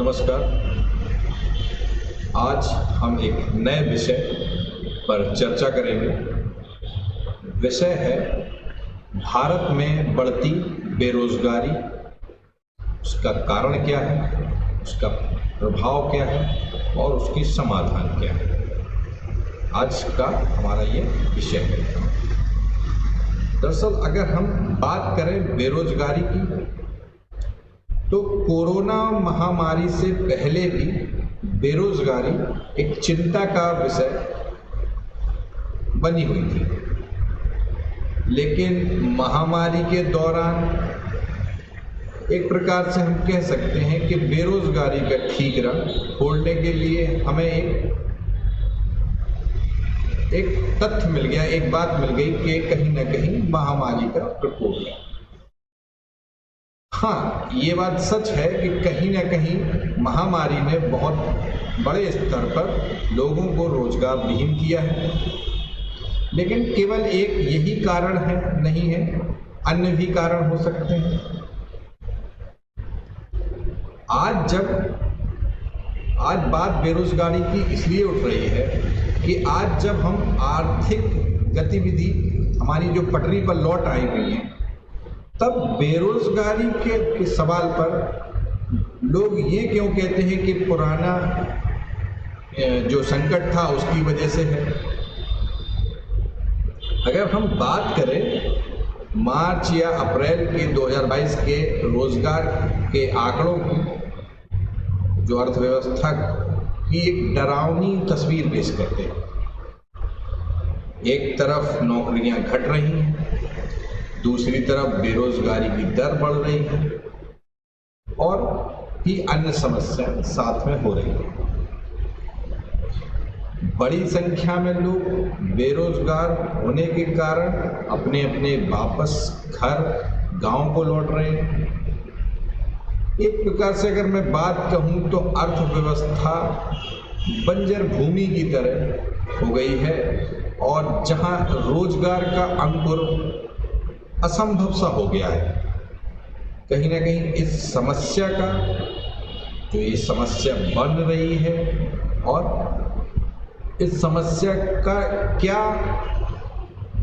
नमस्कार। आज हम एक नए विषय पर चर्चा करेंगे। विषय है भारत में बढ़ती बेरोजगारी, उसका कारण क्या है, उसका प्रभाव क्या है और उसकी समाधान क्या है। आज का हमारा ये विषय है। दरअसल अगर हम बात करें बेरोजगारी की, तो कोरोना महामारी से पहले भी बेरोजगारी एक चिंता का विषय बनी हुई थी, लेकिन महामारी के दौरान एक प्रकार से हम कह सकते हैं कि बेरोजगारी का ठीक रंग खोलने के लिए हमें एक तथ्य मिल गया, एक बात मिल गई कि कहीं ना कहीं महामारी का प्रकोप है। हाँ, ये बात सच है कि कहीं ना कहीं महामारी ने बहुत बड़े स्तर पर लोगों को रोजगार विहीन किया है, लेकिन केवल एक यही कारण है नहीं है, अन्य भी कारण हो सकते हैं। आज बात बेरोजगारी की इसलिए उठ रही है कि आज जब हम आर्थिक गतिविधि हमारी जो पटरी पर लौट आई हुई है, तब बेरोजगारी के सवाल पर लोग ये क्यों कहते हैं कि पुराना जो संकट था उसकी वजह से है। अगर हम बात करें मार्च या अप्रैल के 2022 के रोजगार के आंकड़ों की, जो अर्थव्यवस्था की एक डरावनी तस्वीर पेश करते हैं। एक तरफ नौकरियां घट रही हैं, दूसरी तरफ बेरोजगारी की दर बढ़ रही है और भी अन्य समस्याएं साथ में हो रही हैं। बड़ी संख्या में लोग बेरोजगार होने के कारण अपने अपने वापस घर गांव को लौट रहे हैं। एक प्रकार से अगर मैं बात कहूं तो अर्थव्यवस्था बंजर भूमि की तरह हो गई है और जहां रोजगार का अंकुर असंभव सा हो गया है। कहीं ना कहीं इस समस्या का जो ये समस्या बन रही है और इस समस्या का क्या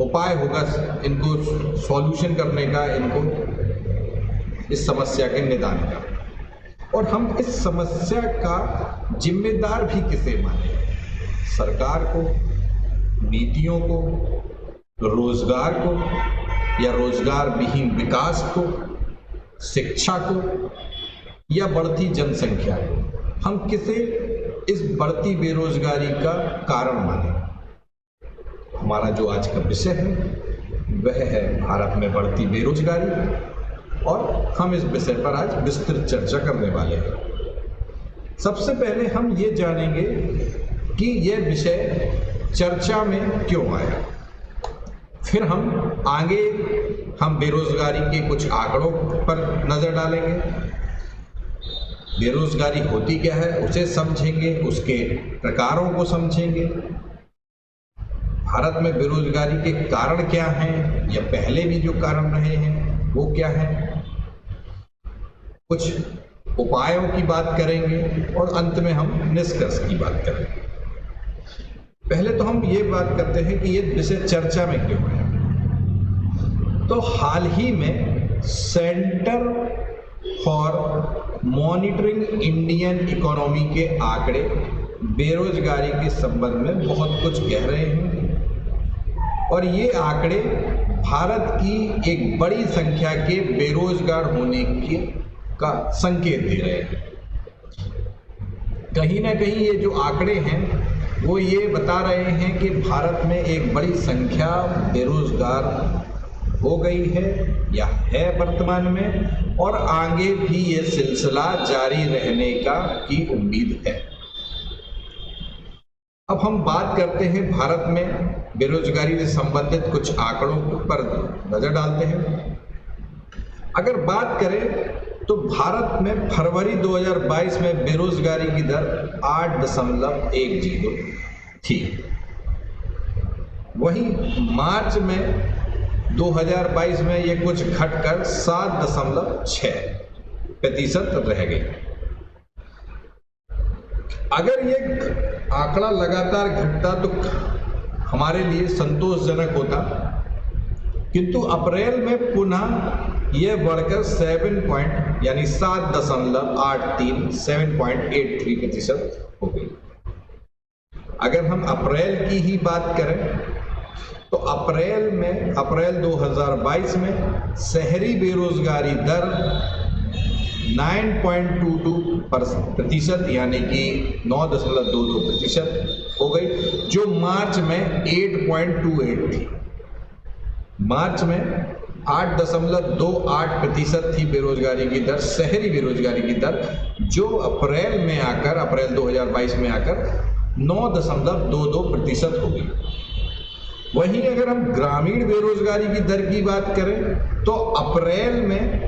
उपाय होगा इनको सॉल्यूशन करने का, इनको इस समस्या के निदान का, और हम इस समस्या का जिम्मेदार भी किसे माने, सरकार को, नीतियों को, रोजगार को या रोजगार विहीन विकास को, शिक्षा को या बढ़ती जनसंख्या को। हम किसे इस बढ़ती बेरोजगारी का कारण माने। हमारा जो आज का विषय है वह है भारत में बढ़ती बेरोजगारी, और हम इस विषय पर आज विस्तृत चर्चा करने वाले हैं। सबसे पहले हम ये जानेंगे कि यह विषय चर्चा में क्यों आया, फिर हम बेरोजगारी के कुछ आंकड़ों पर नजर डालेंगे। बेरोजगारी होती क्या है उसे समझेंगे, उसके प्रकारों को समझेंगे, भारत में बेरोजगारी के कारण क्या हैं या पहले भी जो कारण रहे हैं वो क्या हैं, कुछ उपायों की बात करेंगे और अंत में हम निष्कर्ष की बात करेंगे। पहले तो हम ये बात करते हैं कि ये विषय चर्चा में क्यों है। तो हाल ही में centre for monitoring Indian economy के आंकड़े बेरोजगारी के संबंध में बहुत कुछ कह रहे हैं, और ये आंकड़े भारत की एक बड़ी संख्या के बेरोजगार होने का संकेत दे रहे हैं। कहीं ना कहीं ये जो आंकड़े हैं वो ये बता रहे हैं कि भारत में एक बड़ी संख्या बेरोजगार हो गई है या है वर्तमान में, और आगे भी ये सिलसिला जारी रहने की उम्मीद है। अब हम बात करते हैं भारत में बेरोजगारी से संबंधित कुछ आंकड़ों पर नजर डालते हैं। अगर बात करें तो भारत में फरवरी 2022 में बेरोजगारी की दर 8.10 थी। वहीं मार्च में 2022 में ये कुछ घटकर 7.6% रह गई। अगर ये आंकड़ा लगातार घटता तो हमारे लिए संतोषजनक होता, किंतु अप्रैल में पुनः यह बढ़कर 7.83% हो गई। अगर हम अप्रैल की ही बात करें तो अप्रैल 2022 में शहरी बेरोजगारी दर 9.22% यानी कि 9.22% हो गई, जो मार्च में 8.28 थी। मार्च में 8.28% थी बेरोजगारी की दर, शहरी बेरोजगारी की दर, जो अप्रैल 2022 में आकर 9.22% हो गई। वहीं अगर हम ग्रामीण बेरोजगारी की दर की बात करें तो अप्रैल में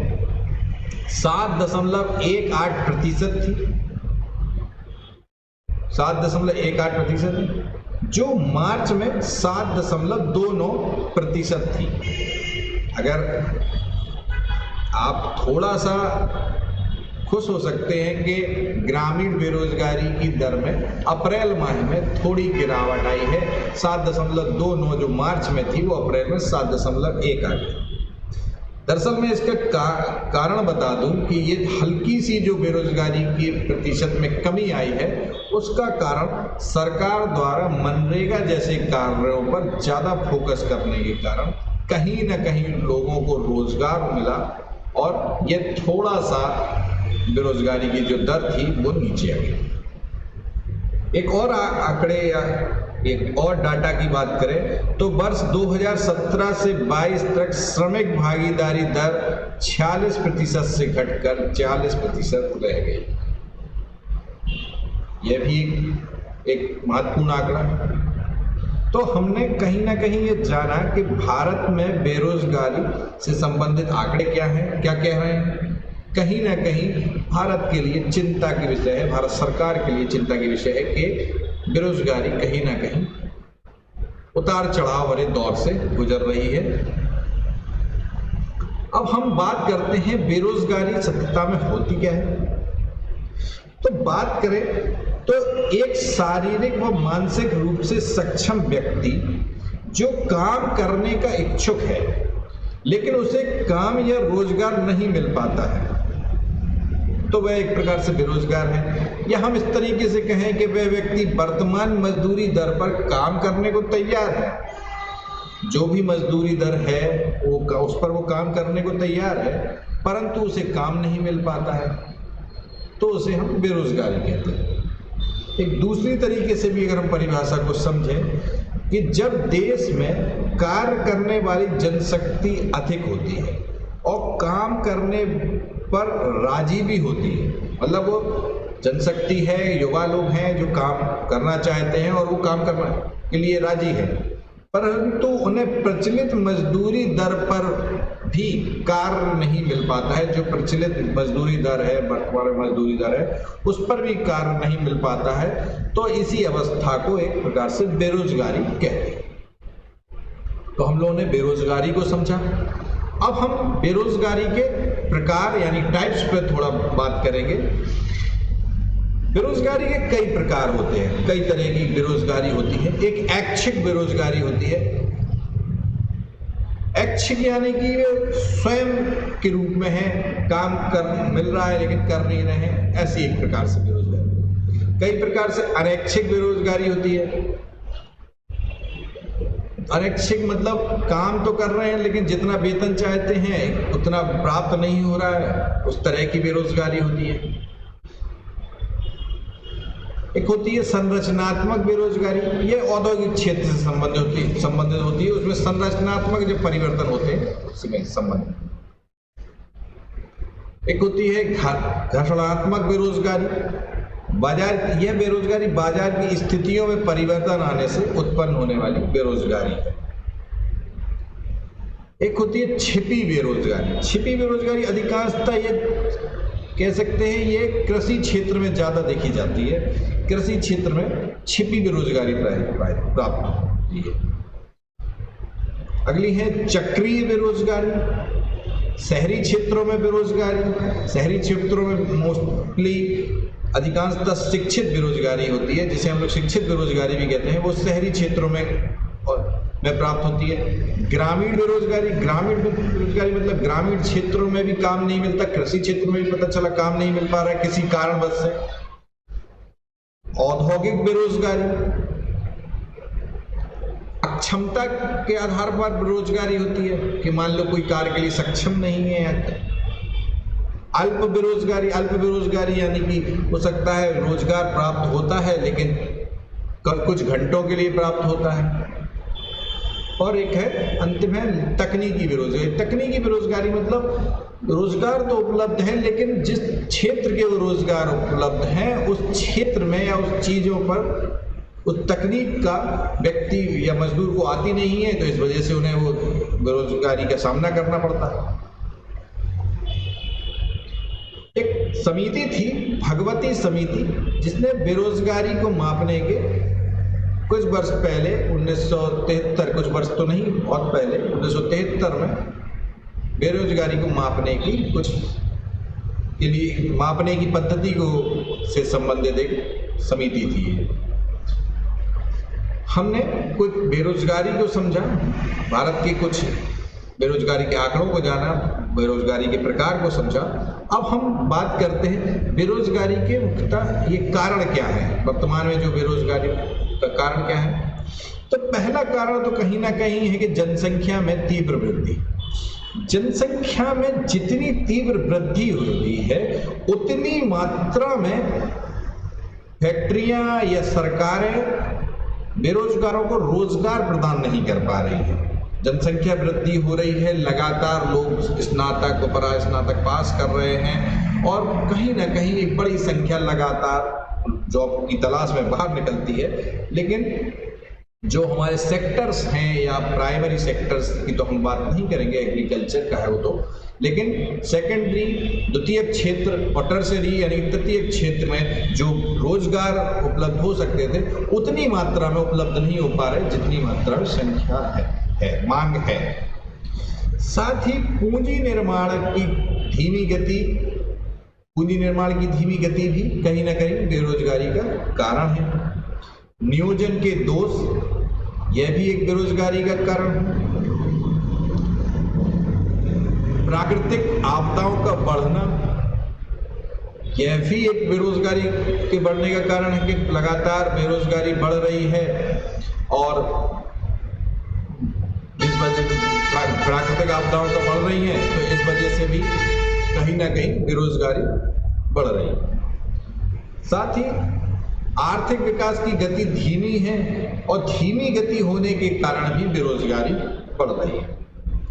7.18% थी, 7.18%, जो मार्च में 7.29% थी। अगर आप थोड़ा सा खुश हो सकते हैं कि ग्रामीण बेरोजगारी की दर में अप्रैल माह में थोड़ी गिरावट आई है, 7.29 जो मार्च में थी वो अप्रैल में 7.18। दरअसल मैं इसका कारण बता दूं कि ये हल्की सी जो बेरोजगारी की प्रतिशत में कमी आई है, उसका कारण सरकार द्वारा मनरेगा जैसे कार्यों पर ज़्यादा फोकस करने के कारण कहीं न कहीं लोगों को रोजगार मिला और ये थोड़ा सा बेरोजगारी की जो दर थी वो नीचे आ गई। एक और आंकड़े या एक और डाटा की बात करें तो वर्ष 2017 से 22 तक श्रमिक भागीदारी दर 46% से घटकर 40% रह गई। यह भी एक महत्वपूर्ण आंकड़ा है। तो हमने कहीं ना कहीं ये जाना कि भारत में बेरोजगारी से संबंधित आंकड़े क्या हैं, क्या कह रहे हैं। कहीं ना कहीं भारत के लिए चिंता की विषय है, भारत सरकार के लिए चिंता की विषय है कि बेरोजगारी कहीं ना कहीं उतार चढ़ाव वाले दौर से गुजर रही है। अब हम बात करते हैं बेरोजगारी सत्यता में होती क्या है। तो बात करें तो एक शारीरिक व मानसिक रूप से सक्षम व्यक्ति जो काम करने का इच्छुक है लेकिन उसे काम या रोजगार नहीं मिल पाता है, तो वह एक प्रकार से बेरोजगार है। या हम इस तरीके से कहें कि वह व्यक्ति वर्तमान मजदूरी दर पर काम करने को तैयार है, जो भी मजदूरी दर है उस पर वो काम करने को तैयार है, परंतु उसे काम नहीं मिल पाता है, तो उसे हम बेरोजगारी कहते हैं। एक दूसरी तरीके से भी अगर हम परिभाषा को समझें कि जब देश में कार्य करने वाली जनशक्ति अधिक होती है और काम करने पर राजी भी होती है, मतलब वो जनशक्ति है, युवा लोग हैं जो काम करना चाहते हैं और वो काम करने के लिए राजी है, परंतु उन्हें प्रचलित मजदूरी दर पर भी कार्य नहीं मिल पाता है। जो प्रचलित मजदूरी दर है, वर्तमान मजदूरी दर है, उस पर भी कार्य नहीं मिल पाता है, तो इसी अवस्था को एक प्रकार से बेरोजगारी कहते हैं। तो हम लोगों ने बेरोजगारी को समझा। अब हम बेरोजगारी के प्रकार यानी टाइप्स पर थोड़ा बात करेंगे। बेरोजगारी के कई प्रकार होते हैं, कई तरह की बेरोजगारी होती है। एक ऐच्छिक बेरोजगारी होती है। ऐच्छिक यानी कि वे स्वयं के रूप में है, काम कर मिल रहा है लेकिन कर नहीं रहे हैं, ऐसी एक प्रकार से बेरोजगारी। कई प्रकार से अनैच्छिक बेरोजगारी होती है। अनैच्छिक मतलब काम तो कर रहे हैं लेकिन जितना वेतन चाहते हैं उतना प्राप्त नहीं हो रहा है, उस तरह की बेरोजगारी होती है। एक होती है संरचनात्मक बेरोजगारी, ये औद्योगिक क्षेत्र से संबंधित होती है। उसमें संरचनात्मक जो परिवर्तन होते हैं उसमें संबंधित। एक होती है घर्षणात्मक बेरोजगारी, यह बेरोजगारी बाजार की स्थितियों में परिवर्तन आने से उत्पन्न होने वाली बेरोजगारी है। एक होती है छिपी बेरोजगारी। छिपी बेरोजगारी अधिकांशतः ये कह सकते हैं ये कृषि क्षेत्र में ज्यादा देखी जाती है। कृषि क्षेत्र में छिपी बेरोजगारी प्राप्त होती है। अगली है चक्रीय बेरोजगारी। शहरी क्षेत्रों में बेरोजगारी, शहरी क्षेत्रों में मोस्टली अधिकांशतः शिक्षित बेरोजगारी होती है, जिसे हम लोग शिक्षित बेरोजगारी भी कहते हैं, वो शहरी क्षेत्रों में प्राप्त होती है। ग्रामीण बेरोजगारी मतलब ग्रामीण क्षेत्रों में भी काम नहीं मिलता, कृषि क्षेत्र में भी पता चला काम नहीं मिल पा रहा है किसी कारणवश से। औद्योगिक बेरोजगारी, अक्षमता के आधार पर बेरोजगारी होती है कि मान लो कोई कार्य के लिए सक्षम नहीं है। अल्प बेरोजगारी यानी कि हो सकता है रोजगार प्राप्त होता है लेकिन कुछ घंटों के लिए प्राप्त होता है। और एक है अंतिम है तकनीकी बेरोजगारी। तकनीकी बेरोजगारी मतलब रोजगार तो उपलब्ध है लेकिन जिस क्षेत्र के वो रोजगार उपलब्ध है उस क्षेत्र में या उस चीजों पर उस तकनीक का व्यक्ति या मजदूर को आती नहीं है, तो इस वजह से उन्हें वो बेरोजगारी का सामना करना पड़ता है। एक समिति थी, भगवती समिति, जिसने बेरोजगारी को मापने के कुछ वर्ष पहले 1973, कुछ वर्ष तो नहीं बहुत पहले 1973 में बेरोजगारी को मापने की पद्धति को से संबंधित एक समिति थी। हमने कुछ बेरोजगारी को समझा, भारत के कुछ बेरोजगारी के आंकड़ों को जाना, बेरोजगारी के प्रकार को समझा। अब हम बात करते हैं बेरोजगारी के मुख्यतः ये कारण क्या है, वर्तमान में जो बेरोजगारी का कारण क्या है। तो पहला कारण तो कहीं ना कहीं है कि जनसंख्या में तीव्र वृद्धि। जनसंख्या में जितनी तीव्र वृद्धि हो रही है उतनी मात्रा में फैक्ट्रियां या सरकारें बेरोजगारों को रोजगार प्रदान नहीं कर पा रही है। जनसंख्या वृद्धि हो रही है, लगातार लोग स्नातक व परास्नातक पास कर रहे हैं और कहीं ना कहीं एक बड़ी संख्या लगातार जॉब की तलाश में बाहर निकलती है। लेकिन जो हमारे सेक्टर्स हैं या प्राइमरी सेक्टर्स की तो हम बात नहीं करेंगे, एग्रीकल्चर का है वो तो, लेकिन सेकेंडरी द्वितीय क्षेत्र और टर्शरी यानी तृतीय क्षेत्र में जो रोजगार उपलब्ध हो सकते थे उतनी मात्रा में उपलब्ध नहीं हो पा रहे जितनी मात्रा में संख्या है मांग है। साथ ही पूंजी निर्माण की धीमी गति भी कहीं ना कहीं बेरोजगारी का कारण है। नियोजन के दोष, यह भी एक बेरोजगारी का कारण है। प्राकृतिक आपदाओं का बढ़ना, यह भी एक बेरोजगारी के बढ़ने का कारण है कि लगातार बेरोजगारी बढ़ रही है और इस वजह से प्राकृतिक आपदाओं का बढ़ रही है तो इस वजह से भी कहीं ना कहीं बेरोजगारी बढ़ रही है। साथ ही आर्थिक विकास की गति धीमी है और धीमी गति होने के कारण भी बेरोजगारी बढ़ रही है।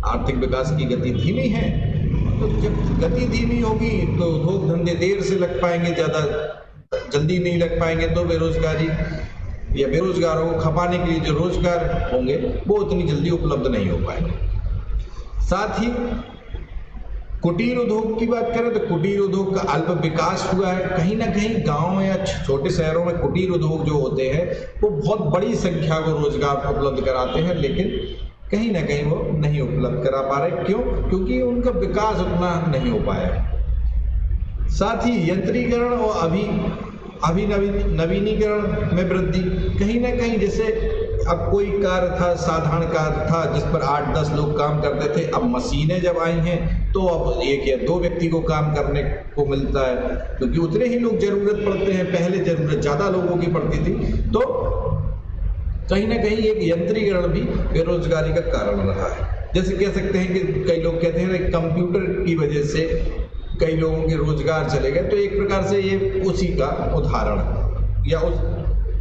आर्थिक विकास की गति धीमी है तो जब गति धीमी होगी तो उद्योग धंधे देर से लग पाएंगे, ज़्यादा जल्दी नहीं लग पाएंगे, तो बेरोजगारी या बेरोजगारों को खपाने के लिए जो रोजगार होंगे वो उतनी जल्दी उपलब्ध नहीं हो पाएंगे। साथ ही कुटीर उद्योग की बात करें तो कुटीर उद्योग का अल्प विकास हुआ है। कहीं ना कहीं गांव या छोटे शहरों में कुटीर उद्योग जो होते हैं वो बहुत बड़ी संख्या को रोजगार उपलब्ध कराते हैं, लेकिन कहीं ना कहीं वो नहीं उपलब्ध करा पा रहे। क्यों? क्योंकि उनका विकास उतना नहीं हो पाया। साथ ही यंत्रीकरण और नवीनीकरण में वृद्धि, कहीं ना कहीं जैसे अब कोई कार्य था, साधारण कार्य था जिस पर 8-10 लोग काम करते थे, अब मशीनें जब आई हैं तो अब 1 या 2 व्यक्ति को काम करने को मिलता है क्योंकि उतने ही लोग जरूरत पड़ते हैं। पहले जरूरत ज़्यादा लोगों की पड़ती थी, तो कहीं ना कहीं एक यंत्रीकरण भी बेरोजगारी का कारण रहा है। जैसे कह सकते हैं कि कई लोग कहते हैं कंप्यूटर की वजह से कई लोगों के रोजगार चले गए, तो एक प्रकार से ये उसी का उदाहरण है या उस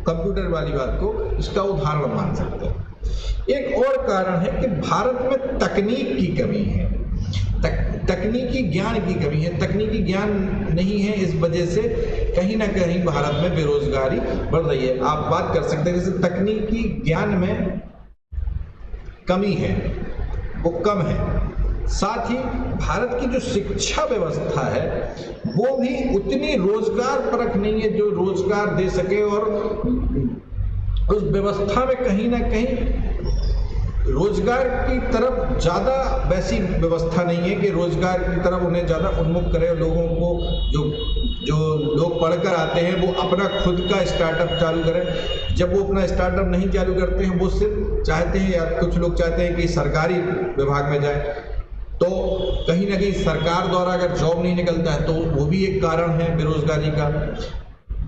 कंप्यूटर वाली बात को इसका उदाहरण मान सकते हैं। एक और कारण है कि भारत में तकनीक की कमी है, तकनीकी ज्ञान की कमी है। तकनीकी ज्ञान नहीं है, इस वजह से कहीं ना कहीं भारत में बेरोजगारी बढ़ रही है। आप बात कर सकते हैं जैसे तकनीकी ज्ञान में कमी है, वो कम है। साथ ही भारत की जो शिक्षा व्यवस्था है वो भी उतनी रोजगार परक नहीं है जो रोजगार दे सके, और उस व्यवस्था में कहीं ना कहीं रोजगार की तरफ ज़्यादा वैसी व्यवस्था नहीं है कि रोजगार की तरफ उन्हें ज़्यादा उन्मुख करे, लोगों को जो लोग पढ़कर आते हैं वो अपना खुद का स्टार्टअप चालू करें। जब वो अपना स्टार्टअप नहीं चालू करते हैं, वो सिर्फ चाहते हैं, या कुछ लोग चाहते हैं कि सरकारी विभाग में जाए, तो कहीं ना कहीं सरकार द्वारा अगर जॉब नहीं निकलता है तो वो भी एक कारण है बेरोजगारी का।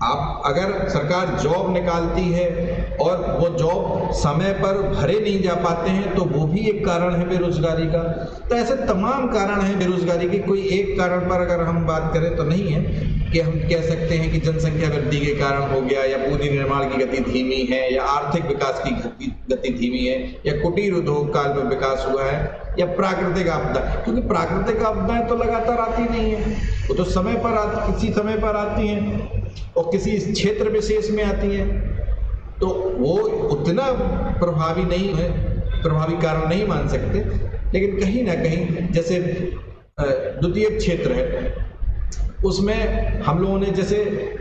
आप अगर सरकार जॉब निकालती है और वो जॉब समय पर भरे नहीं जा पाते हैं तो वो भी एक कारण है बेरोजगारी का। तो ऐसे तमाम कारण हैं बेरोजगारी के। कोई एक कारण पर अगर हम बात करें तो नहीं है कि हम कह सकते हैं कि जनसंख्या वृद्धि के कारण हो गया, या पूंजी निर्माण की गति धीमी है, या आर्थिक विकास की गति धीमी है, या कुटीर उद्योग काल में विकास हुआ है, या प्राकृतिक आपदा। क्योंकि प्राकृतिक आपदाएं तो लगातार आती नहीं है, वो तो समय पर किसी समय पर आती हैं और किसी क्षेत्र विशेष में आती हैं, तो वो उतना प्रभावी नहीं है, प्रभावी कारण नहीं मान सकते। लेकिन कहीं ना कहीं जैसे द्वितीय क्षेत्र है, उसमें हम लोगों ने जैसे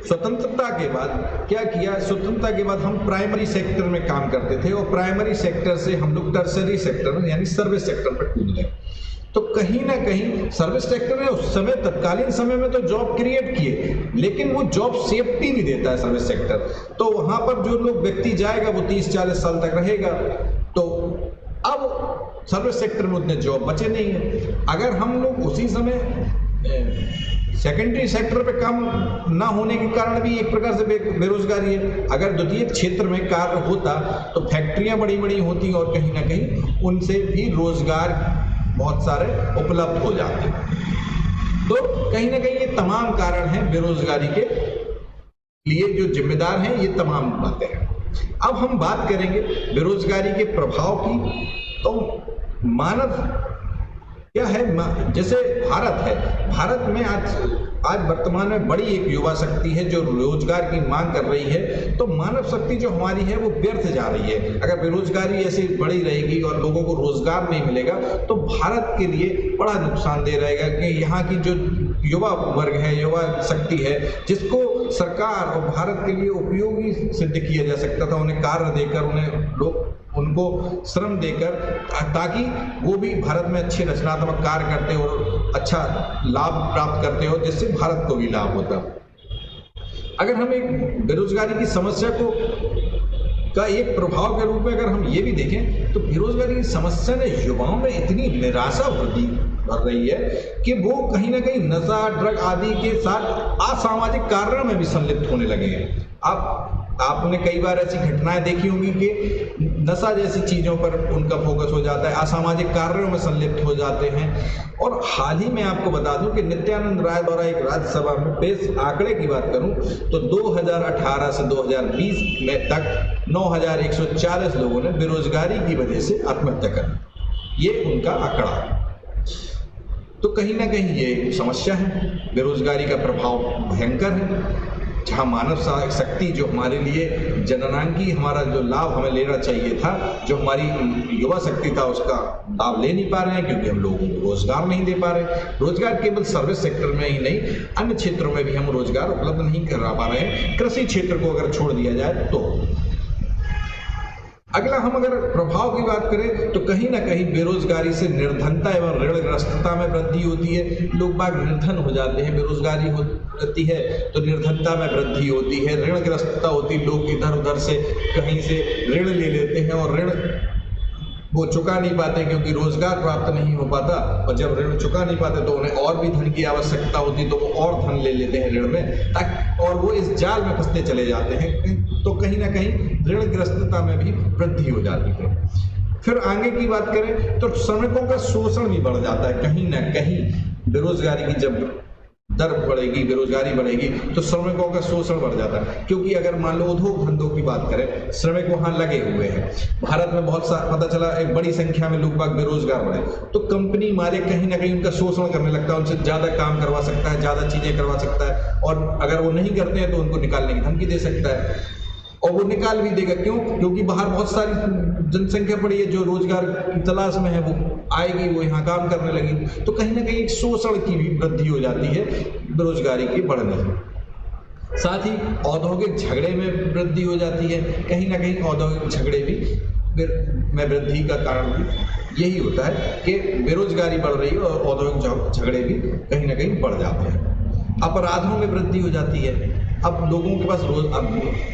स्वतंत्रता के बाद क्या किया, स्वतंत्रता के बाद हम प्राइमरी सेक्टर में काम करते थे और प्राइमरी सेक्टर से हम लोग टर्सरी सेक्टर यानी सर्विस सेक्टर पर कूद गए। तो कहीं ना कहीं सर्विस सेक्टर ने उस समय तत्कालीन समय में तो जॉब क्रिएट किए, लेकिन वो जॉब सेफ्टी नहीं देता है सर्विस सेक्टर। तो वहां पर जो लोग व्यक्ति जाएगा वो 30-40 साल तक रहेगा। तो अब सर्विस सेक्टर में उतने जॉब बचे नहीं है। अगर हम लोग उसी समय सेकेंडरी सेक्टर पे काम ना होने के कारण भी एक प्रकार से बेरोजगारी है। अगर द्वितीय क्षेत्र में कार्य होता तो फैक्ट्रियां बड़ी बड़ी होती और कहीं ना कहीं उनसे भी रोजगार बहुत सारे उपलब्ध हो जाते। तो कहीं ना कहीं ये तमाम कारण हैं बेरोजगारी के लिए जो जिम्मेदार हैं, ये तमाम बातें हैं। अब हम बात करेंगे बेरोजगारी के प्रभाव की। तो मानव क्या है, जैसे भारत है, भारत में आज वर्तमान में बड़ी एक युवा शक्ति है जो रोजगार की मांग कर रही है। तो मानव शक्ति जो हमारी है वो व्यर्थ जा रही है। अगर बेरोजगारी ऐसे बढ़ी रहेगी और लोगों को रोजगार नहीं मिलेगा तो भारत के लिए बड़ा नुकसानदेह रहेगा कि यहाँ की जो युवा वर्ग है, युवा शक्ति है, जिसको सरकार और भारत के लिए उपयोगी सिद्ध किया जा सकता था, उन्हें कार्य देकर, उनको श्रम देकर, ताकि वो भी भारत में अच्छे रचनात्मक कार्य करते और अच्छा लाभ प्राप्त करते हो, जिससे भारत को भी लाभ होता। अगर हम एक बेरोजगारी की समस्या का एक प्रभाव के रूप में अगर हम ये भी देखें तो बेरोजगारी की समस्या ने युवाओं में इतनी निराशा बढ़ रही है कि वो कहीं ना कहीं नशा, ड्रग आदि के साथ असामाजिक कार्यों में भी संलिप्त होने लगे हैं। आपने कई बार ऐसी घटनाएं देखी होंगी कि नशा जैसी चीजों पर उनका फोकस हो जाता है, असामाजिक कार्यों में संलिप्त हो जाते हैं। और हाल ही में आपको बता दूं कि नित्यानंद राय द्वारा एक राज्यसभा में पेश आंकड़े की बात करूं तो 2018 से 2020 में तक 9,140 लोगों ने बेरोजगारी की वजह से आत्महत्या कर ली। ये उनका आंकड़ा है। तो कहीं ना कहीं ये समस्या है, बेरोजगारी का प्रभाव भयंकर है। जहाँ मानव शक्ति जो हमारे लिए जननांगी हमारा जो लाभ हमें लेना चाहिए था, जो हमारी युवा शक्ति था, उसका लाभ ले नहीं पा रहे हैं क्योंकि हम लोगों को रोजगार नहीं दे पा रहे। रोजगार केवल सर्विस सेक्टर में ही नहीं, अन्य क्षेत्रों में भी हम रोजगार उपलब्ध नहीं करा पा रहे हैं। कृषि क्षेत्र को अगर छोड़ दिया जाए तो। अगला हम अगर प्रभाव की बात करें तो कहीं ना कहीं बेरोजगारी से निर्धनता एवं ऋणग्रस्तता में वृद्धि होती है। लोग बाग निर्धन हो जाते हैं, बेरोजगारी होती है तो निर्धनता में वृद्धि होती है, ऋणग्रस्तता होती है। लोग इधर उधर से कहीं से ऋण ले लेते हैं और ऋण वो चुका नहीं पाते क्योंकि रोजगार प्राप्त नहीं हो पाता, और जब ऋण चुका नहीं पाते तो उन्हें और भी धन की आवश्यकता होती तो वो और धन ले लेते हैं ऋण में, ताकि और वो इस जाल में फंसते चले जाते हैं। तो कहीं ना कहीं ऋणग्रस्तता में भी वृद्धि हो जाती है। फिर आगे की बात करें तो श्रमिकों का शोषण भी बढ़ जाता है। कहीं ना कहीं बेरोजगारी की जब दर बढ़ेगी, बेरोजगारी बढ़ेगी तो श्रमिकों का शोषण बढ़ जाता है। क्योंकि अगर मान लो उद्योग धंधों की बात करें, श्रमिक वहां लगे हुए हैं, भारत में बहुत सा पता चला एक बड़ी संख्या में लोग बाग बेरोजगार बढ़े, तो कंपनी मालिक कहीं ना कहीं उनका शोषण करने लगता है, उनसे ज्यादा काम करवा सकता है, ज्यादा चीजें करवा सकता है, और अगर वो नहीं करते हैं तो उनको निकालने की धमकी दे सकता है। और वो निकाल भी देगा। क्यों? क्योंकि बाहर बहुत सारी जनसंख्या पड़ी है जो रोजगार की तलाश में है, वो आएगी, वो यहाँ काम करने लगी। तो कहीं ना कहीं एक शोषण की भी वृद्धि हो जाती है बेरोजगारी के बढ़ने से। साथ ही औद्योगिक झगड़े में वृद्धि हो जाती है। कहीं ना कहीं औद्योगिक झगड़े भी में वृद्धि का कारण भी यही होता है कि बेरोजगारी बढ़ रही है और औद्योगिक झगड़े भी कहीं ना कहीं बढ़ जाते हैं। अपराधों में वृद्धि हो जाती है। अब लोगों के पास अब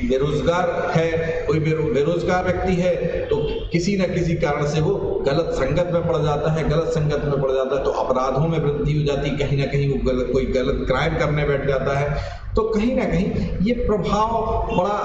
बेरोजगार है, कोई बेरोजगार व्यक्ति है तो किसी न किसी कारण से वो गलत संगत में पड़ जाता है, गलत संगत में पड़ जाता है तो अपराधों में वृद्धि हो जाती है, कहीं ना कहीं वो कोई गलत क्राइम करने बैठ जाता है। तो कहीं ना कहीं ये प्रभाव बड़ा,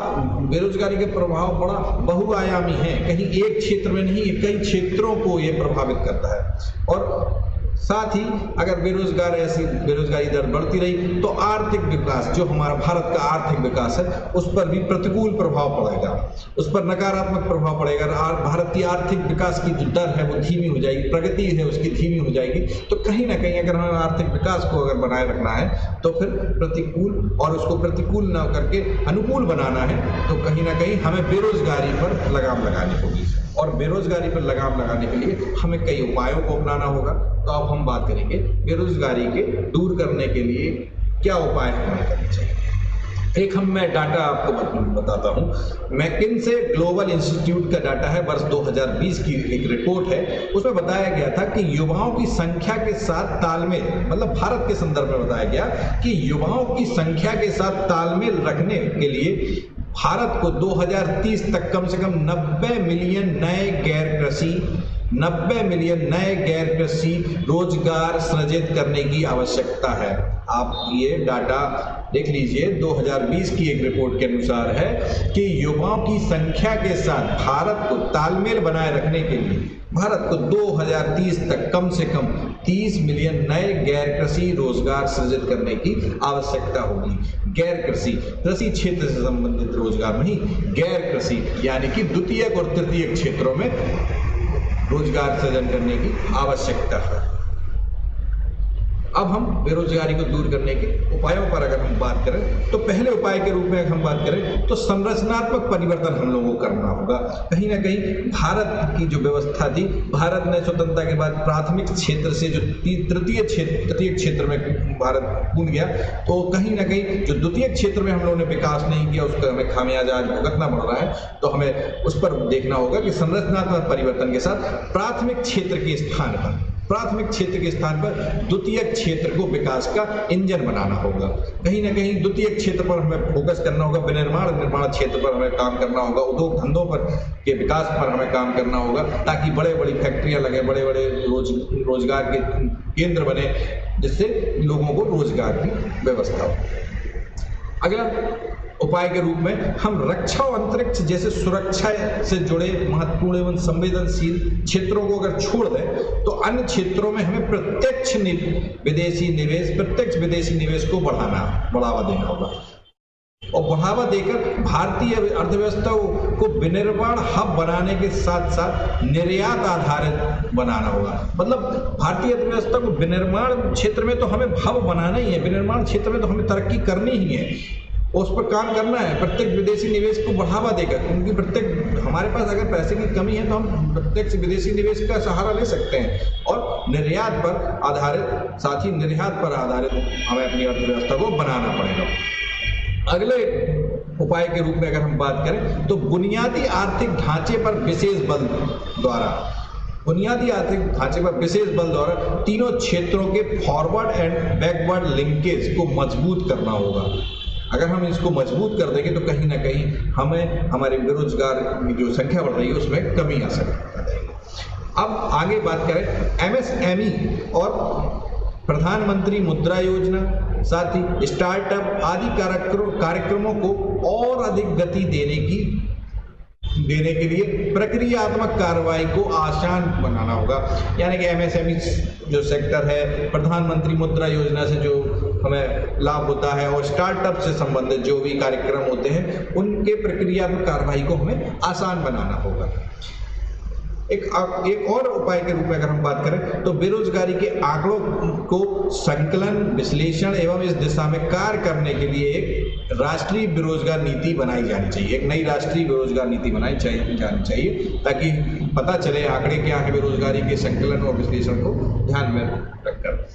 बेरोजगारी के प्रभाव बड़ा बहुआयामी है, कहीं एक क्षेत्र में नहीं, कई क्षेत्रों को ये प्रभावित करता है। और साथ ही अगर बेरोजगारी दर बढ़ती रही तो आर्थिक विकास, जो हमारा भारत का आर्थिक विकास है, उस पर भी प्रतिकूल प्रभाव पड़ेगा, उस पर नकारात्मक प्रभाव पड़ेगा। भारत की आर्थिक विकास की जो दर है वो धीमी हो जाएगी, प्रगति है उसकी धीमी हो जाएगी। तो कहीं ना कहीं अगर हमें आर्थिक विकास को अगर बनाए रखना है तो फिर प्रतिकूल, और उसको प्रतिकूल ना करके अनुकूल बनाना है तो कहीं ना कहीं हमें बेरोजगारी पर लगाम लगानी होगी। और बेरोजगारी पर लगाम लगाने के लिए हमें कई उपायों को अपनाना होगा। तो अब हम बात करेंगे बेरोजगारी के दूर करने के लिए क्या उपाय हमें करने चाहिए। एक मैं डाटा आपको बताता हूँ। मैकिन्से ग्लोबल इंस्टीट्यूट का डाटा है, वर्ष 2020 की एक रिपोर्ट है। उसमें बताया गया था कि युवाओं की संख्या के साथ तालमेल, मतलब भारत के संदर्भ में बताया गया कि युवाओं की संख्या के साथ तालमेल रखने के लिए भारत को 2030 तक कम से कम 90 मिलियन नए गैर कृषि रोजगार सृजित करने की आवश्यकता है। आप ये डाटा देख लीजिए, 2020 की एक रिपोर्ट के अनुसार है कि युवाओं की संख्या के साथ भारत को तालमेल बनाए रखने के लिए भारत को 2030 तक कम से कम 30 मिलियन नए गैर कृषि रोजगार सृजित करने की आवश्यकता होगी। गैर कृषि, कृषि क्षेत्र से संबंधित रोजगार नहीं, गैर कृषि यानी कि द्वितीयक और तृतीयक क्षेत्रों में रोजगार सृजन करने की आवश्यकता है। अब हम बेरोजगारी को दूर करने के उपायों पर अगर हम बात करें तो पहले उपाय के रूप में अगर हम बात करें तो संरचनात्मक परिवर्तन हम लोगों को करना होगा। कहीं ना कहीं भारत की जो व्यवस्था थी, भारत ने स्वतंत्रता के बाद प्राथमिक क्षेत्र से जो तृतीय क्षेत्र में भारत कूद गया, तो कहीं ना कहीं जो द्वितीय क्षेत्र में हम लोगों ने विकास नहीं किया उसका हमें खामियाजा आज भुगतना पड़ रहा है। तो हमें उस पर देखना होगा कि संरचनात्मक परिवर्तन के साथ प्राथमिक क्षेत्र के स्थान पर द्वितीय क्षेत्र को विकास का इंजन बनाना होगा। कहीं ना कहीं द्वितीय क्षेत्र पर हमें फोकस करना होगा, निर्माण क्षेत्र पर हमें काम करना होगा, उद्योग धंधों पर के विकास पर हमें काम करना होगा, ताकि बड़े बड़ी फैक्ट्रियां लगे, बड़े बड़े रोजगार के केंद्र बने, जिससे लोगों को रोजगार की व्यवस्था हो। अगला उपाय के रूप में हम रक्षा और अंतरिक्ष जैसे सुरक्षा से जुड़े महत्वपूर्ण एवं संवेदनशील क्षेत्रों को अगर छोड़ दें तो अन्य क्षेत्रों में हमें प्रत्यक्ष विदेशी निवेश को बढ़ावा देना होगा और बढ़ावा देकर भारतीय अर्थव्यवस्था को विनिर्माण हब बनाने के साथ साथ निर्यात आधारित बनाना होगा। मतलब भारतीय अर्थव्यवस्था को विनिर्माण क्षेत्र में तो हमें हब बनाना ही है, विनिर्माण क्षेत्र में तो हमें तरक्की करनी ही है, उस पर काम करना है। प्रत्येक विदेशी निवेश को बढ़ावा देकर, क्योंकि हमारे पास अगर पैसे की कमी है तो हम प्रत्यक्ष विदेशी निवेश का सहारा ले सकते हैं और निर्यात पर आधारित हमें अपनी अर्थव्यवस्था को बनाना पड़ेगा। अगले उपाय के रूप में अगर हम बात करें तो बुनियादी आर्थिक ढांचे पर विशेष बल द्वारा तीनों क्षेत्रों के फॉरवर्ड एंड बैकवर्ड लिंकेज को मजबूत करना होगा। अगर हम इसको मजबूत कर देंगे तो कहीं ना कहीं हमें हमारे बेरोजगार की जो संख्या बढ़ रही है उसमें कमी आ सकती है। अब आगे बात करें एमएसएमई और प्रधानमंत्री मुद्रा योजना, साथ ही स्टार्टअप आदि कार्यक्रमों को और अधिक गति देने के लिए प्रक्रियात्मक कार्रवाई को आसान बनाना होगा। यानी कि एमएसएमई जो सेक्टर है, प्रधानमंत्री मुद्रा योजना से जो हमें लाभ होता है और स्टार्टअप से संबंधित जो भी कार्यक्रम होते हैं उनके प्रक्रियात्मक कार्रवाई को हमें आसान बनाना होगा। एक और उपाय के रूप में अगर हम बात करें तो बेरोजगारी के आंकड़ों को संकलन, विश्लेषण एवं इस दिशा में कार्य करने के लिए एक राष्ट्रीय बेरोजगार नीति बनाई जानी चाहिए। एक नई राष्ट्रीय बेरोजगार नीति बनाई जानी चाहिए ताकि पता चले आंकड़े क्या है बेरोजगारी के संकलन और विश्लेषण को ध्यान में रखकर।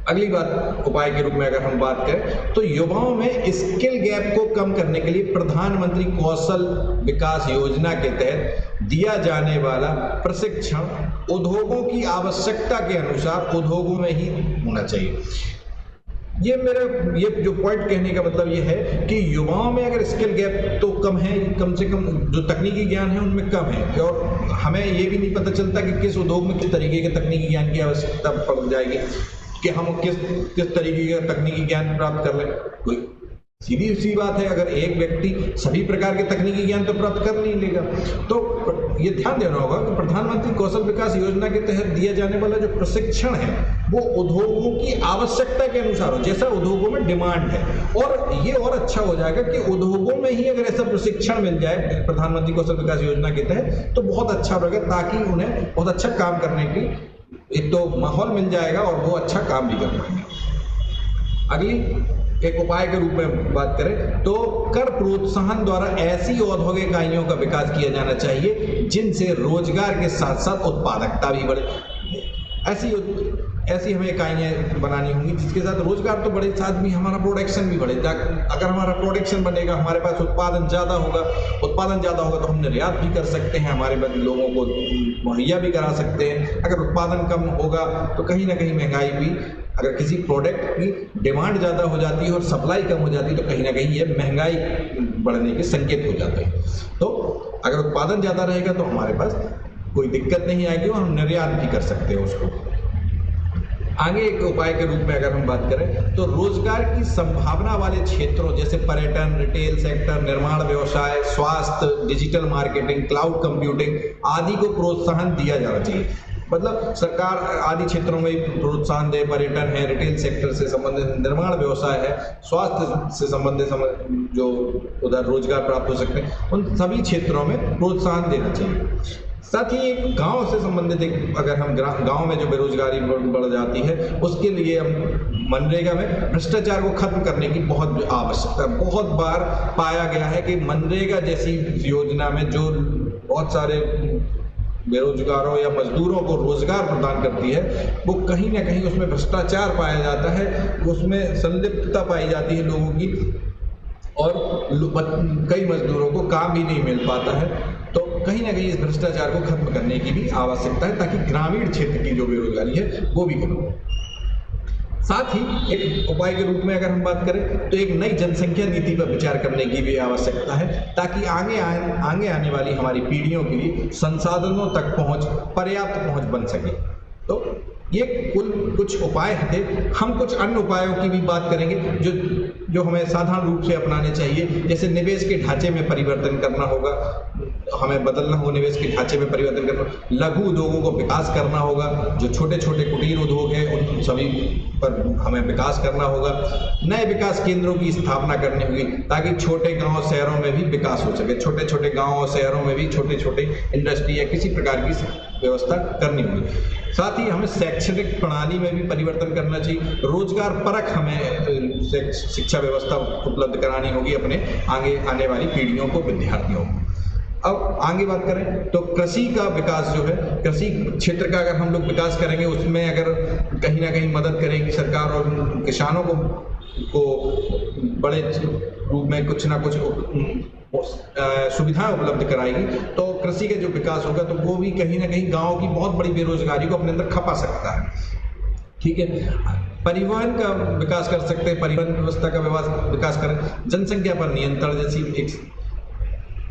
अगली बात उपाय के रूप में अगर हम बात करें तो युवाओं में स्किल गैप को कम करने के लिए प्रधानमंत्री कौशल विकास योजना के तहत दिया जाने वाला प्रशिक्षण उद्योगों की आवश्यकता के अनुसार उद्योगों में ही होना चाहिए। ये मेरा ये जो पॉइंट कहने का मतलब ये है कि युवाओं में अगर स्किल गैप तो कम है, कम से कम जो तकनीकी ज्ञान है उनमें कम है, और हमें ये भी नहीं पता चलता कि किस उद्योग में किस तरीके के तकनीकी ज्ञान की आवश्यकता पड़ जाएगी, कि हम किस तरीके का तकनीकी ज्ञान प्राप्त कर लें। कोई सीधी सी बात है, अगर एक व्यक्ति सभी प्रकार के तकनीकी ज्ञान तो प्राप्त कर नहीं लेगा। तो ये ध्यान देना होगा कि प्रधानमंत्री कौशल विकास योजना के तहत दिया जाने वाला जो प्रशिक्षण है वो उद्योगों की आवश्यकता के अनुसार हो, जैसा उद्योगों में डिमांड है। और ये और अच्छा हो जाएगा कि उद्योगों में ही अगर ऐसा प्रशिक्षण मिल जाए प्रधानमंत्री कौशल विकास योजना के तहत तो बहुत अच्छा रहेगा, ताकि उन्हें बहुत अच्छा काम करने की एक तो माहौल मिल जाएगा और वो अच्छा काम भी कर पाएंगे। अगली एक उपाय के रूप में बात करें तो कर प्रोत्साहन द्वारा ऐसी औद्योगिक इकाइयों का विकास किया जाना चाहिए जिनसे रोजगार के साथ साथ उत्पादकता भी बढ़े। ऐसी हमें इकाइयाँ बनानी होंगी जिसके साथ रोजगार तो बढ़े, साथ भी हमारा प्रोडक्शन भी बढ़े। अगर हमारा प्रोडक्शन बढ़ेगा, हमारे पास उत्पादन ज़्यादा होगा तो हम निर्यात भी कर सकते हैं, हमारे लोगों को मुहैया भी करा सकते हैं। अगर उत्पादन कम होगा तो कहीं ना कहीं महंगाई भी, अगर किसी प्रोडक्ट की डिमांड ज़्यादा हो जाती है और सप्लाई कम हो जाती है तो कहीं ना कहीं ये महंगाई बढ़ने के संकेत हो जाते हैं। तो अगर उत्पादन ज़्यादा रहेगा तो हमारे पास कोई दिक्कत नहीं आएगी और हम निर्यात भी कर सकते हैं उसको। आगे एक उपाय के रूप में अगर हम बात करें तो रोजगार की संभावना वाले क्षेत्रों जैसे पर्यटन, रिटेल सेक्टर, निर्माण व्यवसाय, स्वास्थ्य, डिजिटल मार्केटिंग, क्लाउड कंप्यूटिंग आदि को प्रोत्साहन दिया जाना चाहिए। मतलब सरकार आदि क्षेत्रों में प्रोत्साहन दे, पर्यटन है, रिटेल सेक्टर से संबंधित निर्माण व्यवसाय है, स्वास्थ्य से संबंधित जो उधर रोजगार प्राप्त हो सकते हैं उन सभी क्षेत्रों में प्रोत्साहन देना चाहिए। साथ ही एक गांव से संबंधित एक अगर हम गांव में जो बेरोजगारी बढ़ जाती है उसके लिए हम मनरेगा में भ्रष्टाचार को खत्म करने की बहुत आवश्यकता है। बहुत बार पाया गया है कि मनरेगा जैसी योजना में जो बहुत सारे बेरोजगारों या मजदूरों को रोजगार प्रदान करती है वो कहीं ना कहीं उसमें भ्रष्टाचार पाया जाता है, उसमें संलिप्तता पाई जाती है लोगों की और कई मजदूरों को काम भी नहीं मिल पाता है। तो कहीं ना कहीं इस भ्रष्टाचार को खत्म करने की भी आवश्यकता है ताकि ग्रामीण क्षेत्र की जो बेरोजगारी है वो भी कम हो। साथ ही एक उपाय के रूप में अगर हम बात करें तो एक नई जनसंख्या नीति पर विचार करने की भी आवश्यकता है ताकि आगे आने वाली हमारी पीढ़ियों के लिए संसाधनों तक पर्याप्त पहुंच बन सके। तो ये कुछ उपाय थे। हम कुछ अन्य उपायों की भी बात करेंगे जो हमें साधारण रूप से अपनाने चाहिए, जैसे निवेश के ढांचे में परिवर्तन करना होगा, हमें बदलना होगा, निवेश के ढांचे में परिवर्तन करना, लघु उद्योगों को विकास करना होगा, जो छोटे छोटे कुटीर उद्योग हैं उन सभी पर हमें विकास करना होगा, नए विकास केंद्रों की स्थापना करनी होगी ताकि छोटे गांव शहरों में भी विकास हो सके, छोटे छोटे गाँव और शहरों में भी छोटे छोटे इंडस्ट्री या किसी प्रकार की व्यवस्था करनी होगी। साथ ही हमें शैक्षणिक प्रणाली में भी परिवर्तन करना चाहिए, रोजगार परक हमें शिक्षा व्यवस्था उपलब्ध करानी होगी अपने आगे आने वाली पीढ़ियों को, विद्यार्थियों को। अब आगे बात करें तो कृषि का विकास जो है, कृषि क्षेत्र का अगर हम लोग विकास करेंगे उसमें अगर कहीं ना कहीं मदद करेगी सरकार और किसानों को बड़े रूप में कुछ ना कुछ सुविधाएं उपलब्ध कराएगी तो कृषि का जो विकास होगा तो वो भी कहीं ना कहीं गाँव की बहुत बड़ी बेरोजगारी को अपने अंदर खपा सकता है। ठीक है, परिवहन का विकास कर सकते हैं, परिवहन व्यवस्था का विकास करें, जनसंख्या पर नियंत्रण जैसी एक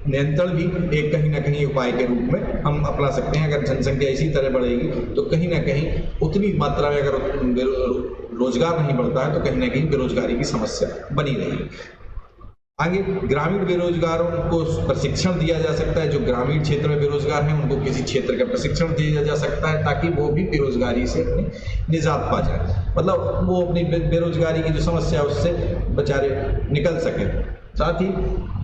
नियंत्रण भी एक कहीं ना कहीं उपाय के रूप में हम अपना सकते हैं। अगर जनसंख्या इसी तरह बढ़ेगी तो कहीं ना कहीं उतनी मात्रा में अगर रोजगार नहीं बढ़ता है तो कहीं ना कहीं बेरोजगारी की समस्या बनी रहेगी। आगे ग्रामीण बेरोजगारों को प्रशिक्षण दिया जा सकता है, जो ग्रामीण क्षेत्र में बेरोजगार हैं उनको किसी क्षेत्र का प्रशिक्षण दिया जा सकता है ताकि वो भी बेरोजगारी से अपनी निजात पा जाए, मतलब वो अपनी बेरोजगारी की जो समस्या है उससे बेचारे निकल सके। साथ ही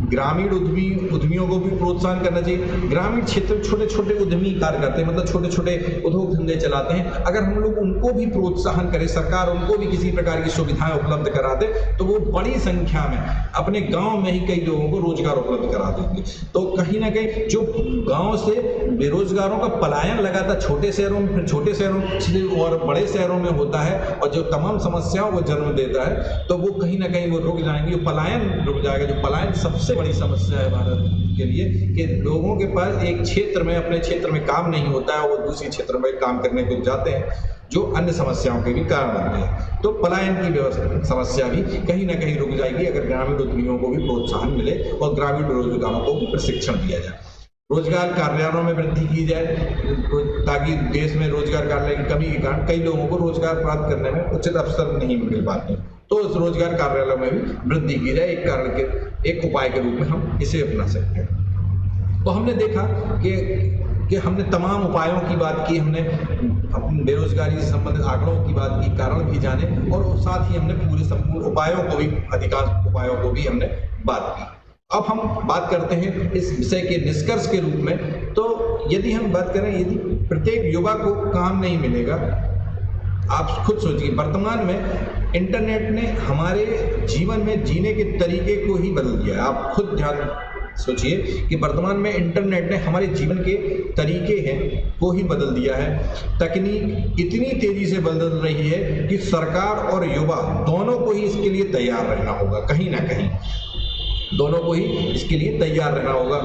ग्रामीण उद्यमियों को भी प्रोत्साहन करना चाहिए। ग्रामीण क्षेत्र में छोटे छोटे उद्यमी कार्य करते हैं, मतलब छोटे छोटे उद्योग धंधे चलाते हैं, अगर हम लोग उनको भी प्रोत्साहन करें, सरकार उनको भी किसी प्रकार की सुविधाएं उपलब्ध करा दे तो वो बड़ी संख्या में अपने गांव में ही कई लोगों को रोजगार उपलब्ध करा देंगे। तो कहीं ना कहीं जो गांव से बेरोजगारों का पलायन लगातार छोटे शहरों से और बड़े शहरों में होता है और जो तमाम समस्याओं को जन्म देता है तो वो कहीं ना कहीं वो रुक जाएंगे, पलायन रुक जाएगा। जो पलायन सबसे बड़ी समस्या है भारत के लिए कि लोगों के पास एक क्षेत्र में अपने क्षेत्र में काम नहीं होता है, वो दूसरे क्षेत्र में काम करने को जाते हैं जो अन्य समस्याओं के भी कारण बनते हैं। तो पलायन की व्यवस्था समस्या भी कहीं ना कहीं रुक जाएगी अगर ग्रामीण उद्यमियों को भी प्रोत्साहन मिले और ग्रामीण बेरोजगारों को भी प्रशिक्षण दिया जाए। रोजगार कार्यालयों में वृद्धि की जाए ताकि देश में रोजगार कार्यालय की कमी के कारण कई लोगों को रोजगार प्राप्त करने में उचित अवसर नहीं मिल पाते, तो उस रोजगार कार्यालयों में भी वृद्धि की जाए। एक उपाय के रूप में हम इसे अपना सकते हैं। तो हमने देखा कि हमने तमाम उपायों की बात की, हमने अपनी बेरोजगारी से संबंधित आंकड़ों की बात की, कारण भी जाने और साथ ही हमने पूरे संपूर्ण उपायों को भी, अधिकांश उपायों को भी हमने बात की। अब हम बात करते हैं इस विषय के निष्कर्ष के रूप में। तो यदि हम बात करें, यदि प्रत्येक युवा को काम नहीं मिलेगा, आप खुद सोचिए, वर्तमान में इंटरनेट ने हमारे जीवन में जीने के तरीके को ही बदल दिया है। आप खुद ध्यान सोचिए कि वर्तमान में इंटरनेट ने हमारे जीवन के तरीके हैं को ही बदल दिया है। तकनीक इतनी तेजी से बदल रही है कि सरकार और युवा दोनों को ही इसके लिए तैयार रहना होगा। कहीं ना कहीं दोनों को ही इसके लिए तैयार रहना होगा।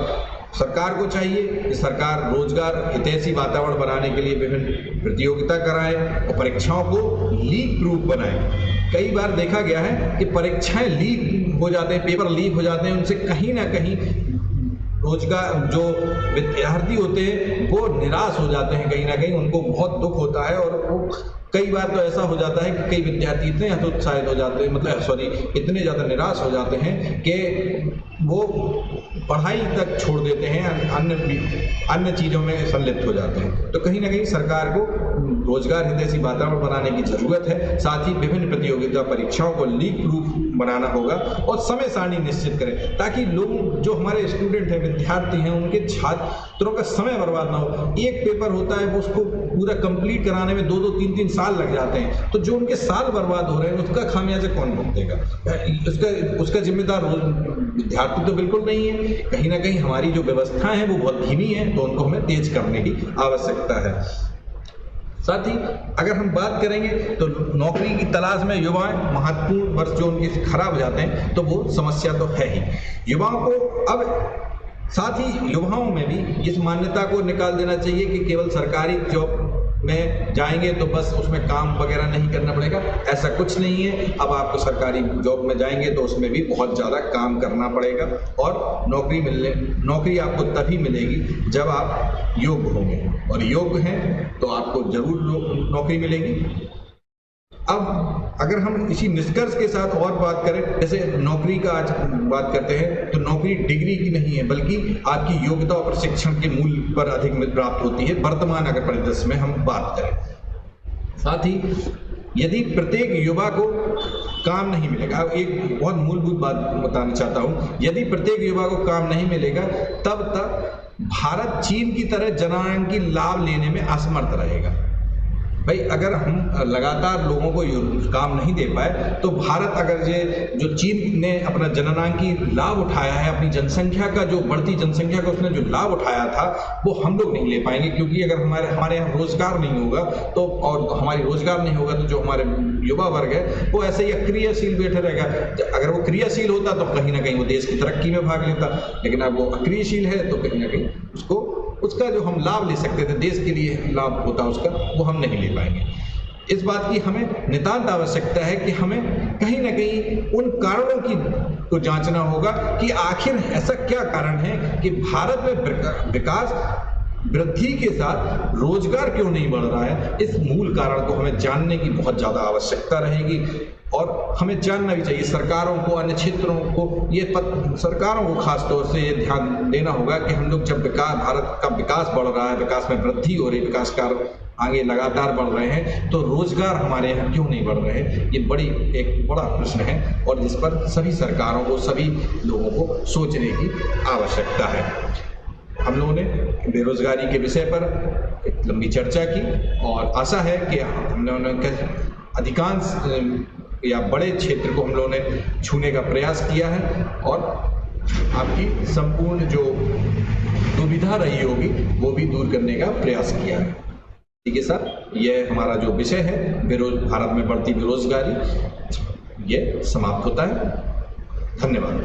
सरकार को चाहिए कि सरकार रोजगार हितैषी वातावरण बनाने के लिए विभिन्न प्रतियोगिता कराए और परीक्षाओं को लीक प्रूफ बनाए। कई बार देखा गया है कि परीक्षाएं लीक हो जाते हैं, पेपर लीक हो जाते हैं, उनसे कहीं ना कहीं रोजगार जो विद्यार्थी होते हैं वो निराश हो जाते हैं, कहीं ना कहीं उनको बहुत दुख होता है। और वो कई बार तो ऐसा हो जाता है कि कई विद्यार्थी इतने हतोत्साहित हो जाते हैं, इतने ज़्यादा निराश हो जाते हैं कि वो पढ़ाई तक छोड़ देते हैं, अन्य चीज़ों में संलिप्त हो जाते हैं। तो कहीं ना कहीं सरकार को रोजगार हितैषी वातावरण बनाने की ज़रूरत है। साथ ही विभिन्न प्रतियोगिता परीक्षाओं को लीक प्रूफ बनाना होगा और समय सारणी निश्चित करें ताकि लोग, जो हमारे स्टूडेंट हैं, विद्यार्थी हैं, उनके छात्रों का समय बर्बाद ना हो। एक पेपर होता है, वो उसको पूरा कंप्लीट कराने में 2-2, 3-3 साल लग जाते हैं। तो जो उनके साल बर्बाद हो रहे हैं उसका खामियाजा कौन भुगतेगा? उसका जिम्मेदार विद्यार्थी तो बिल्कुल नहीं है। कहीं ना कहीं हमारी जो व्यवस्था है वो बहुत धीमी है, तो उनको हमें तेज करने की आवश्यकता है। साथ ही अगर हम बात करेंगे तो नौकरी की तलाश में युवाएं महत्वपूर्ण वर्ष जो उनके खराब हो जाते हैं, तो वो समस्या तो है ही। युवाओं को अब साथ ही युवाओं में भी इस मान्यता को निकाल देना चाहिए कि केवल सरकारी जॉब में जाएंगे तो बस उसमें काम वगैरह नहीं करना पड़ेगा। ऐसा कुछ नहीं है। अब आपको सरकारी जॉब में जाएंगे तो उसमें भी बहुत ज़्यादा काम करना पड़ेगा और नौकरी आपको तभी मिलेगी जब आप योग्य होंगे, और योग्य हैं तो आपको जरूर नौकरी मिलेगी। अब अगर हम इसी निष्कर्ष के साथ और बात करें, जैसे नौकरी का आज बात करते हैं, तो नौकरी डिग्री की नहीं है बल्कि आपकी योग्यता और प्रशिक्षण के मूल्य पर अधिक प्राप्त होती है, वर्तमान अगर परिदृश्य में हम बात करें। साथ ही यदि प्रत्येक युवा को काम नहीं मिलेगा, एक बहुत मूलभूत बात बताना चाहता हूँ, यदि प्रत्येक युवा को काम नहीं मिलेगा तब तक भारत चीन की तरह जननांग की लाभ लेने में असमर्थ रहेगा। भाई अगर हम लगातार लोगों को काम नहीं दे पाए तो भारत, अगर ये जो चीन ने अपना जननांकी लाभ उठाया है, अपनी जनसंख्या का जो बढ़ती जनसंख्या का उसने जो लाभ उठाया था वो हम लोग नहीं ले पाएंगे। क्योंकि अगर हमारे यहाँ रोजगार नहीं होगा तो, और हमारी रोजगार नहीं होगा तो जो हमारे युवा वर्ग है वो ऐसे ही अक्रियाशील बैठे रहेगा। अगर वो क्रियाशील होता तो कहीं ना कहीं वो देश की तरक्की में भाग लेता, लेकिन अब वो अक्रियाशील है तो कहीं ना कहीं उसका जो हम लाभ ले सकते थे, देश के लिए लाभ होता उसका, वो हम नहीं ले पाएंगे। इस बात की हमें नितांत आवश्यकता है कि हमें कहीं ना कहीं उन कारणों को जांचना होगा कि आखिर ऐसा क्या कारण है कि भारत में विकास वृद्धि के साथ रोजगार क्यों नहीं बढ़ रहा है। इस मूल कारण को हमें जानने की बहुत ज़्यादा आवश्यकता रहेगी और हमें जानना भी चाहिए। सरकारों को, अन्य क्षेत्रों को, सरकारों को खास तौर से ये ध्यान देना होगा कि हम लोग जब भारत का विकास बढ़ रहा है, विकास में वृद्धि हो रही, विकास कार्य आगे लगातार बढ़ रहे हैं, तो रोजगार हमारे यहाँ क्यों नहीं बढ़ रहे हैं। ये एक बड़ा प्रश्न है और जिस पर सभी सरकारों को, सभी लोगों को सोचने की आवश्यकता है। हम लोगों ने बेरोजगारी के विषय पर एक लंबी चर्चा की और आशा है कि हम लोगों ने अधिकांश या बड़े क्षेत्र को हम लोगों ने छूने का प्रयास किया है और आपकी संपूर्ण जो दुविधा रही होगी वो भी दूर करने का प्रयास किया है। इसी के साथ यह हमारा जो विषय है भारत में बढ़ती बेरोजगारी, ये समाप्त होता है। धन्यवाद।